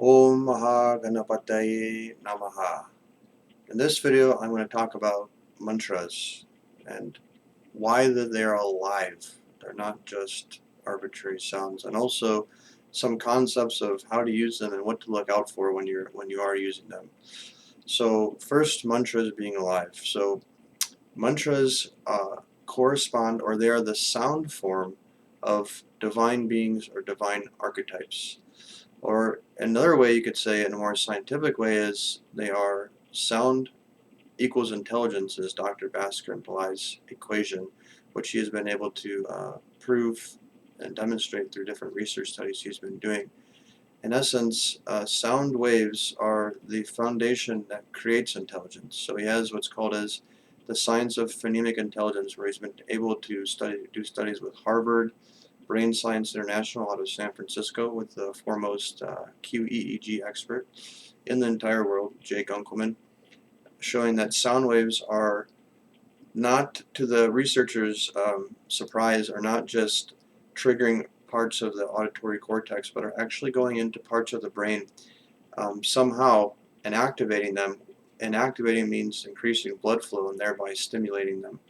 Om Ganapataye Namaha. In this video, I'm going to talk about mantras and why they're alive. They're not just arbitrary sounds, and also some concepts of how to use them and what to look out for when you are using them. So first, mantras being alive. So mantras correspond, or they are the sound form of divine beings or divine archetypes. Or another way you could say it in a more scientific way is they are sound equals intelligence is Dr. Basker and Pillai's equation, which he has been able to prove and demonstrate through different research studies he's been doing. In essence, sound waves are the foundation that creates intelligence. So he has what's called as the science of phonemic intelligence, where he's been able to do studies with Harvard, Brain Science International out of San Francisco with the foremost QEEG expert in the entire world, Jake Unkelman, showing that sound waves are not, to the researchers' surprise, are not just triggering parts of the auditory cortex, but are actually going into parts of the brain somehow and activating them. And activating means increasing blood flow and thereby stimulating them.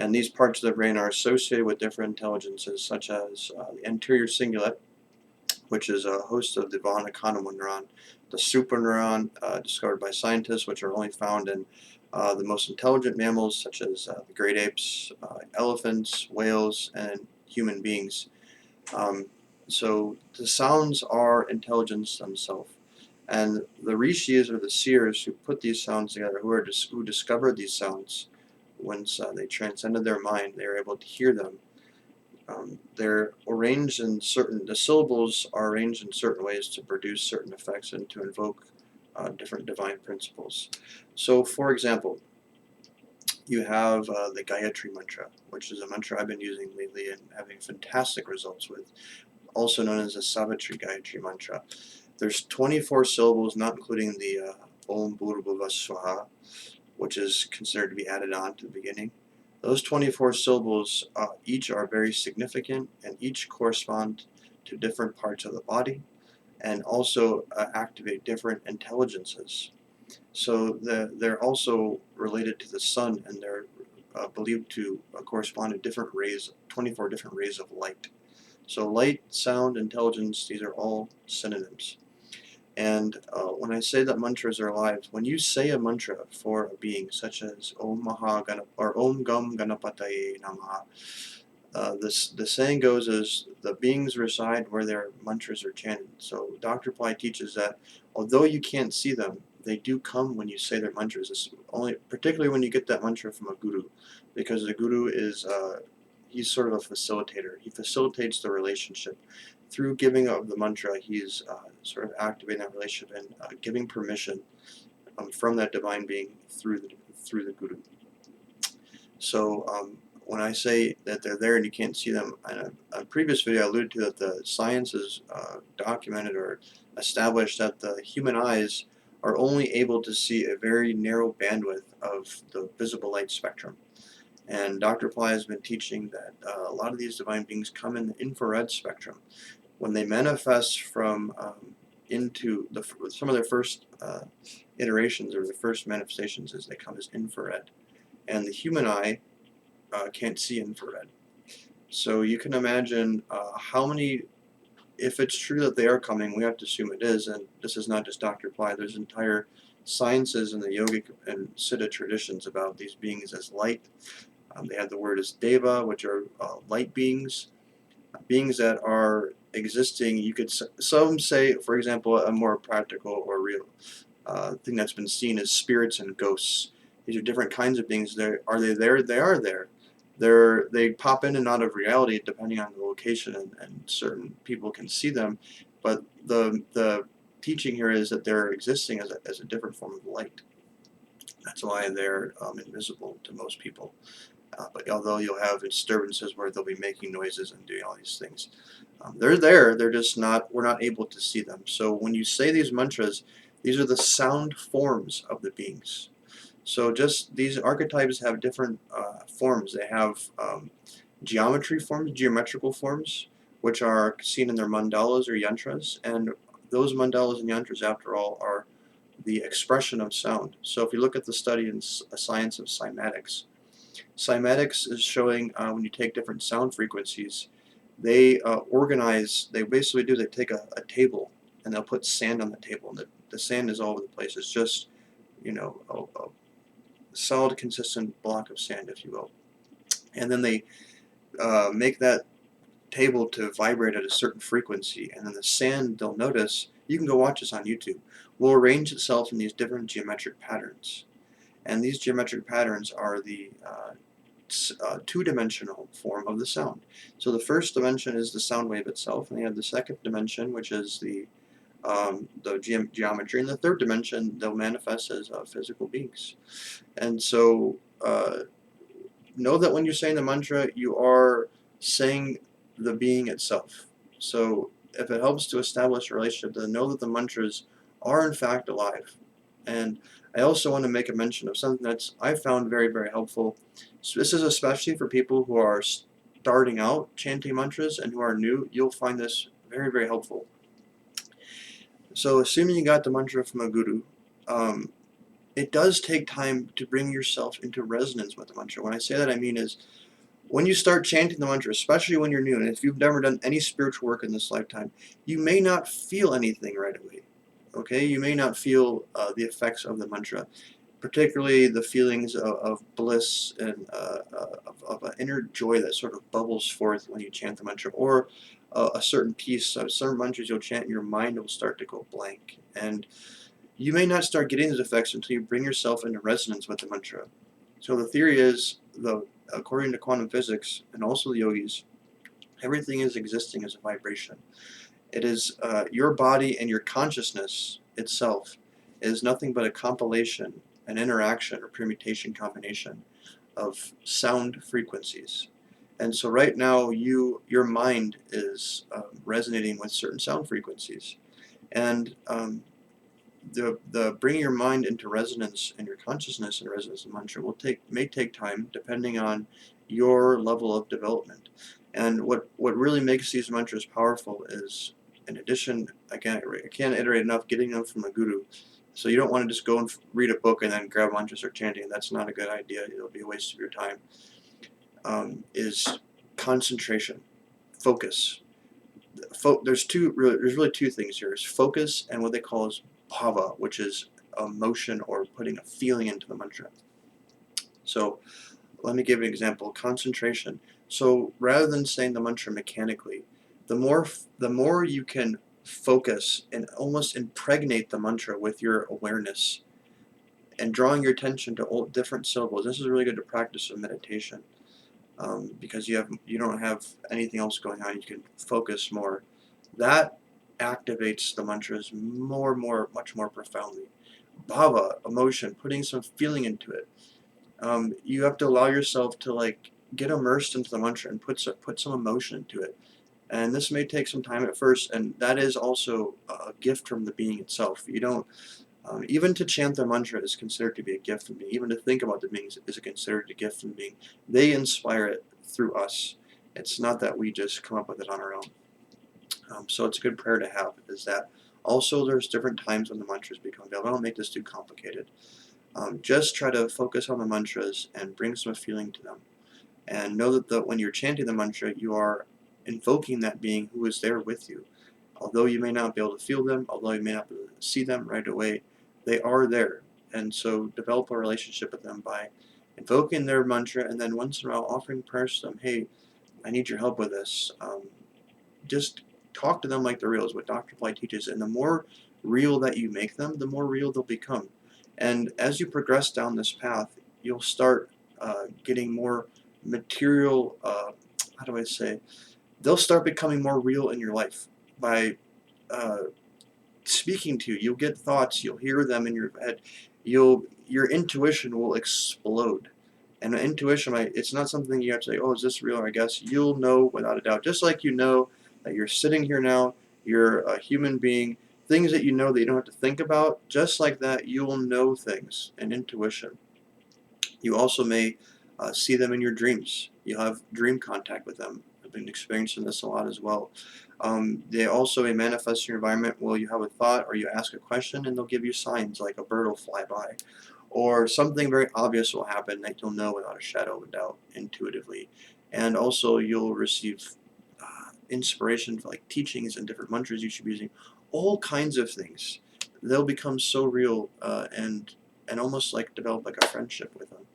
And these parts of the brain are associated with different intelligences, such as the anterior cingulate, which is a host of the von Economo neuron, the superneuron discovered by scientists, which are only found in the most intelligent mammals, such as the great apes, elephants, whales, and human beings. Um, so the sounds are intelligence themselves. And the rishis, or the seers, who put these sounds together, who discovered these sounds, once they transcended their mind, they were able to hear them. They're arranged in the syllables are arranged in certain ways to produce certain effects and to invoke different divine principles. So, for example, you have the Gayatri Mantra, which is a mantra I've been using lately and having fantastic results with, also known as the Savitri Gayatri Mantra. There's 24 syllables, not including the Om Bhurabhuva Swaha, which is considered to be added on to the beginning. Those 24 syllables each are very significant, and each correspond to different parts of the body and also activate different intelligences. So they're also related to the sun, and they're believed to correspond to different rays, 24 different rays of light. So light, sound, intelligence, these are all synonyms. And when I say that mantras are alive, when you say a mantra for a being, such as Om or Om Gam Ganapataye Namaha, the saying goes is the beings reside where their mantras are chanted. So Dr. Ply teaches that although you can't see them, they do come when you say their mantras. It's only particularly when you get that mantra from a guru, because the guru is he's sort of a facilitator. He facilitates the relationship through giving of the mantra. He's sort of activating that relationship and giving permission from that divine being through the guru. So when I say that they're there and you can't see them, in a previous video I alluded to that the science is documented or established that the human eyes are only able to see a very narrow bandwidth of the visible light spectrum. And Dr. Ply has been teaching that a lot of these divine beings come in the infrared spectrum. When they manifest from into some of their first iterations or the first manifestations is they come as infrared. And the human eye can't see infrared. So you can imagine how many, if it's true that they are coming, we have to assume it is, and this is not just Dr. Ply, there's entire sciences in the yogic and siddha traditions about these beings as light. They have the word as deva, which are light beings that are existing. You could some say, for example, a more practical or real thing that's been seen is spirits and ghosts. These are different kinds of beings. Are they there? They are there. They pop in and out of reality depending on the location, and certain people can see them. But the teaching here is that they're existing as a different form of light. That's why they're invisible to most people. But although you'll have disturbances where they'll be making noises and doing all these things, they're there. They're just not. We're not able to see them. So when you say these mantras, these are the sound forms of the beings. So just these archetypes have different forms. They have geometrical forms, which are seen in their mandalas or yantras, and those mandalas and yantras, after all, are the expression of sound. So if you look at the study in science of cymatics, cymatics is showing when you take different sound frequencies, they organize, they basically do, they take a table and they'll put sand on the table, and the sand is all over the place. It's just, you know, a solid, consistent block of sand, if you will. And then they make that table to vibrate at a certain frequency, and then the sand, they'll notice, you can go watch this on YouTube, will arrange itself in these different geometric patterns. And these geometric patterns are the two-dimensional form of the sound. So the first dimension is the sound wave itself, and you have the second dimension, which is the geometry, and the third dimension, they'll manifest as physical beings. And so know that when you're saying the mantra, you are saying the being itself. So if it helps to establish a relationship, then know that the mantras are in fact alive. And I also want to make a mention of something that's I found very, very helpful. So this is especially for people who are starting out chanting mantras and who are new. You'll find this very, very helpful. So assuming you got the mantra from a guru, it does take time to bring yourself into resonance with the mantra. When I say that, I mean is when you start chanting the mantra, especially when you're new, and if you've never done any spiritual work in this lifetime, you may not feel anything right away. Okay, you may not feel the effects of the mantra, particularly the feelings of bliss and of an inner joy that sort of bubbles forth when you chant the mantra, or a certain piece. Some mantras you'll chant, your mind will start to go blank, and you may not start getting those effects until you bring yourself into resonance with the mantra. So the theory is, according to quantum physics and also the yogis, everything is existing as a vibration. It is your body and your consciousness itself is nothing but a compilation, an interaction or permutation combination of sound frequencies. And so right now your mind is resonating with certain sound frequencies. And the bringing your mind into resonance and your consciousness in resonance with mantra may take time depending on your level of development. And what really makes these mantras powerful is, in addition, again, I can't iterate enough, getting them from a guru. So you don't want to just go and read a book and then grab mantras or chanting. That's not a good idea. It'll be a waste of your time. Is concentration, focus. There's really two things here. Is focus and what they call is bhava, which is emotion or putting a feeling into the mantra. So let me give an example. Concentration. So rather than saying the mantra mechanically, the more you can focus and almost impregnate the mantra with your awareness and drawing your attention to all different syllables. This is really good to practice in meditation. Because you don't have anything else going on, you can focus more. That activates the mantras much more profoundly. Bhava, emotion, putting some feeling into it. You have to allow yourself to get immersed into the mantra and put some emotion into it. And this may take some time at first, and that is also a gift from the being itself. You don't even to chant the mantra is considered to be a gift from being. Even to think about the beings is considered a gift from being. They inspire it through us. It's not that we just come up with it on our own. So it's a good prayer to have. Is that also there's different times when the mantras become available. I don't make this too complicated. Just try to focus on the mantras and bring some feeling to them. And know that when you're chanting the mantra, you are invoking that being who is there with you. Although you may not be able to feel them, although you may not be able to see them right away, they are there. And so develop a relationship with them by invoking their mantra and then once in a while offering prayers to them. Hey, I need your help with this. Just talk to them like they're real is what Dr. Fly teaches. And the more real that you make them, the more real they'll become. And as you progress down this path, you'll start getting more material, how do I say, they'll start becoming more real in your life by speaking to you. You'll get thoughts, you'll hear them in your head, your intuition will explode. And intuition, it's not something you have to say, oh, is this real? I guess you'll know without a doubt. Just like you know that you're sitting here now, you're a human being, things that you know that you don't have to think about, just like that, you will know things and intuition. You also may see them in your dreams. You'll have dream contact with them. I've been experiencing this a lot as well. They also may manifest in your environment while you have a thought or you ask a question, and they'll give you signs like a bird will fly by, or something very obvious will happen that you'll know without a shadow of a doubt intuitively. And also you'll receive inspiration for like teachings and different mantras you should be using, all kinds of things. They'll become so real and almost like develop like a friendship with them.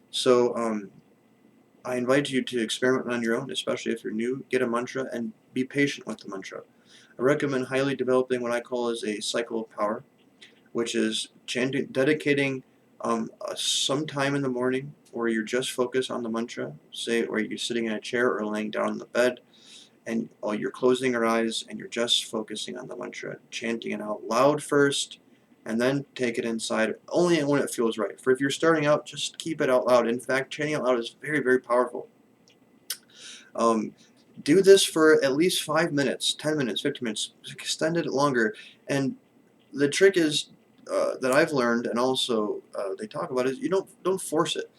So I invite you to experiment on your own, especially if you're new. Get a mantra and be patient with the mantra. I recommend highly developing what I call as a cycle of power, which is dedicating some time in the morning where you're just focused on the mantra, say where you're sitting in a chair or laying down on the bed, and you're closing your eyes and you're just focusing on the mantra, chanting it out loud first, and then take it inside only when it feels right. For if you're starting out, just keep it out loud. In fact, chanting out loud is very, very powerful. Do this for at least 5 minutes, 10 minutes, 15 minutes, extend it longer. And the trick is that I've learned, and also they talk about, is you don't force it.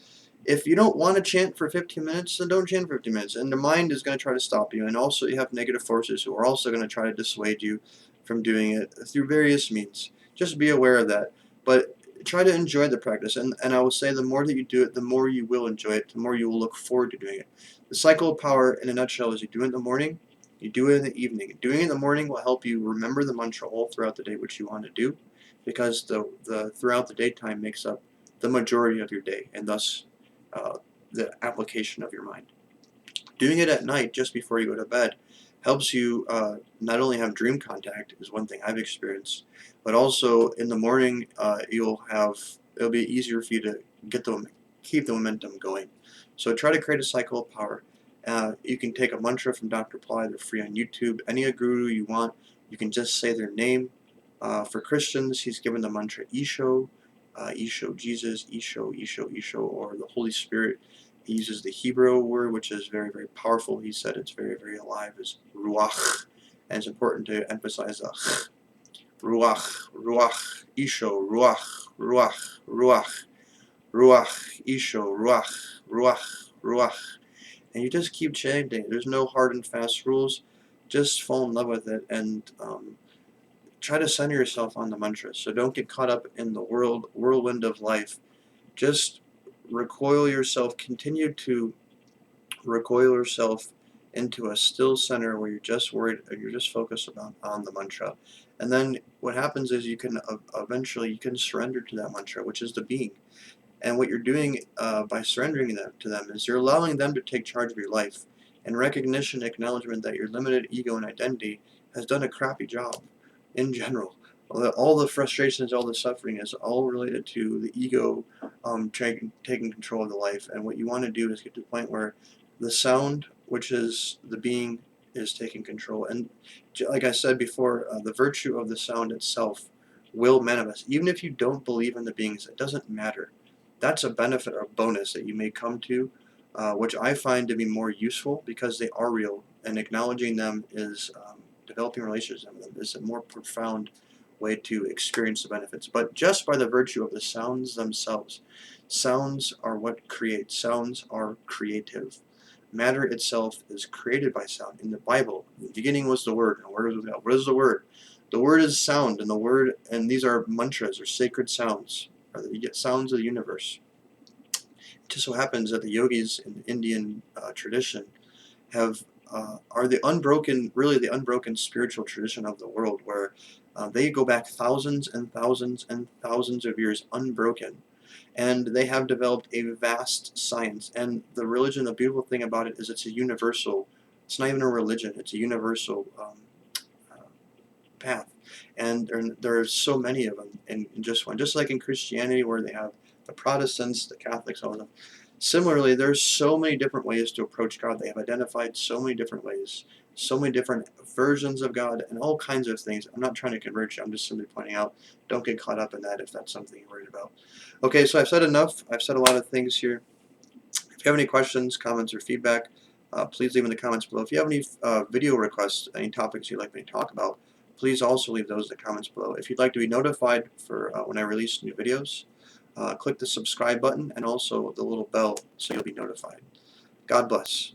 If you don't want to chant for 15 minutes, then don't chant for 15 minutes. And the mind is going to try to stop you. And also you have negative forces who are also going to try to dissuade you from doing it through various means. Just be aware of that. But try to enjoy the practice. And I will say the more that you do it, the more you will enjoy it, the more you will look forward to doing it. The cycle of power in a nutshell is you do it in the morning, you do it in the evening. Doing it in the morning will help you remember the mantra all throughout the day, which you want to do, because the throughout the daytime makes up the majority of your day, and thus the application of your mind. Doing it at night just before you go to bed helps you not only have dream contact, is one thing I've experienced, but also in the morning it'll be easier for you to keep the momentum going. So try to create a cycle of power. You can take a mantra from Dr. Ply. They're free on YouTube. Any guru you want, you can just say their name. For Christians, he's given the mantra Isho, Isho Jesus, Isho, Isho, Isho, or the Holy Spirit. He uses the Hebrew word, which is very, very powerful. He said it's very, very alive, is ruach. And it's important to emphasize the ruach, ruach, Isho, ruach, ruach, ruach, ruach, Isho, ruach, ruach, ruach. And you just keep chanting. There's no hard and fast rules. Just fall in love with it and try to center yourself on the mantra. So don't get caught up in the whirlwind of life. Just continue to recoil yourself into a still center where you're just worried, you're just focused on the mantra. And then what happens is you can eventually you can surrender to that mantra, which is the being. And what you're doing by surrendering to them is you're allowing them to take charge of your life. And recognition, acknowledgement that your limited ego and identity has done a crappy job in general. All the frustrations, all the suffering is all related to the ego taking control of the life. And what you want to do is get to the point where the sound, which is the being, is taking control. And like I said before, the virtue of the sound itself will manifest. Even if you don't believe in the beings, it doesn't matter. That's a benefit or a bonus that you may come to, which I find to be more useful because they are real, and acknowledging them is developing relationships with them is a more profound way to experience the benefits. But just by the virtue of the sounds themselves, sounds are what create. Sounds are creative. Matter itself is created by sound. In the Bible, in the beginning was the Word, and the Word was with God. What is the Word? The Word is sound, and the Word, and these are mantras or sacred sounds. You get sounds of the universe. It just so happens that the yogis in the Indian tradition are the unbroken spiritual tradition of the world, where they go back thousands and thousands and thousands of years unbroken, and they have developed a vast science. And the religion, the beautiful thing about it is it's a universal. It's not even a religion; it's a universal path. And there are so many of them in just one. Just like in Christianity, where they have the Protestants, the Catholics, all of them. Similarly, there's so many different ways to approach God. They have identified so many different ways, so many different versions of God, and all kinds of things. I'm not trying to convert you. I'm just simply pointing out, don't get caught up in that if that's something you're worried about. Okay, so I've said enough. I've said a lot of things here. If you have any questions, comments, or feedback, please leave in the comments below. If you have any video requests, any topics you'd like me to talk about, please also leave those in the comments below. If you'd like to be notified for when I release new videos, click the subscribe button and also the little bell so you'll be notified. God bless.